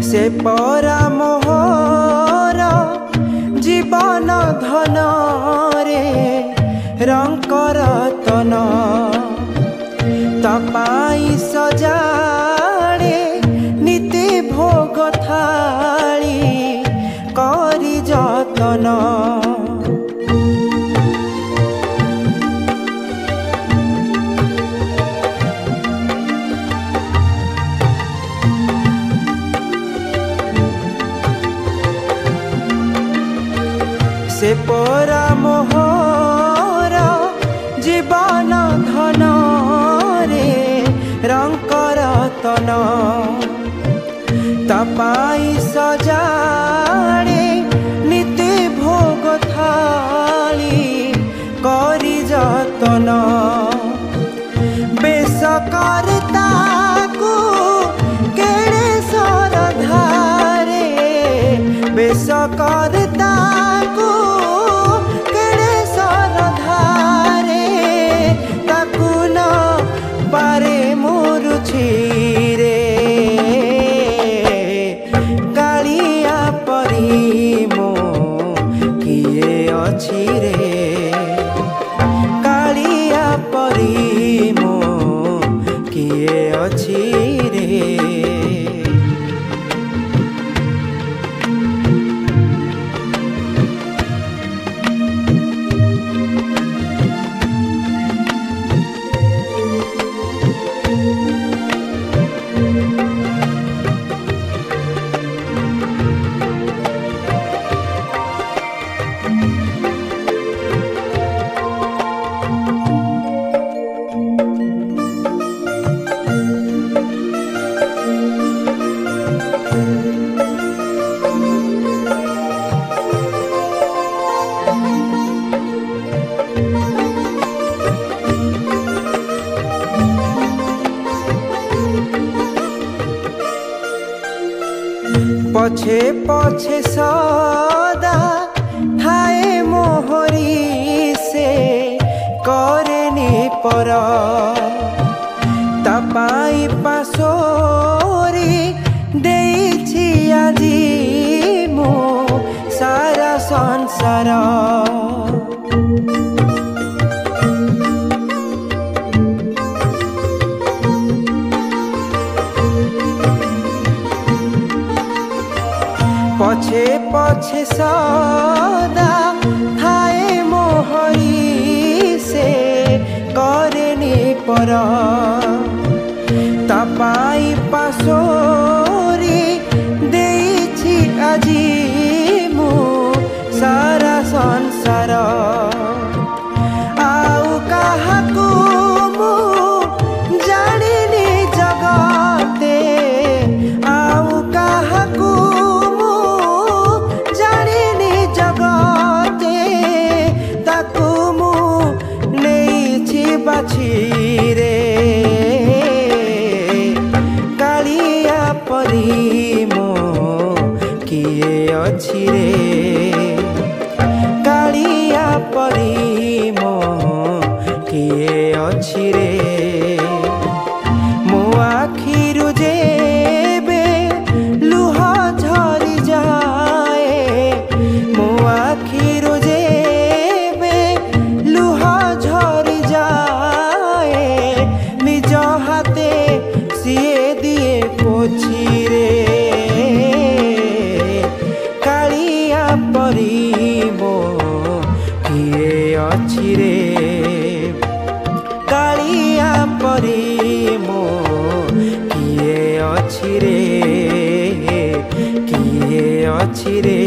से परा मोहर जीवन धन रे रंकर तन तपाई सजाड़े नीति भोग थाली करी जतन से परा मोहर जीवन धन रे रंकर तन तपाई सजाड़े नीति भोग थाली करी जतन बेस करता को केड़े सरधारे बेस करता पारे मुरुछिरे कालिया परी मो किए अछि रे कालिया परी मो किए अछि रे पछे पछे सदा थाए मोहरी से करेनी पर तपाई पासोरी देइछि आजी मो सारा संसार पछे पछे सदा थाए मोहरी से करेनी पर तपाई पासोरी देइछि आजी मु सारा संसार आउ काहा किए अछि रे मो आखिरु जेबे लुह झरी जाए मो आखिरु जेबे लुह झरी जाए निज हाथे सिए दिए पोछि रे कालिया परी मो किए अछि रे कालिया परी मो किए अछि रे किए अछि रे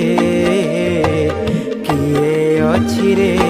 किए अछि रे।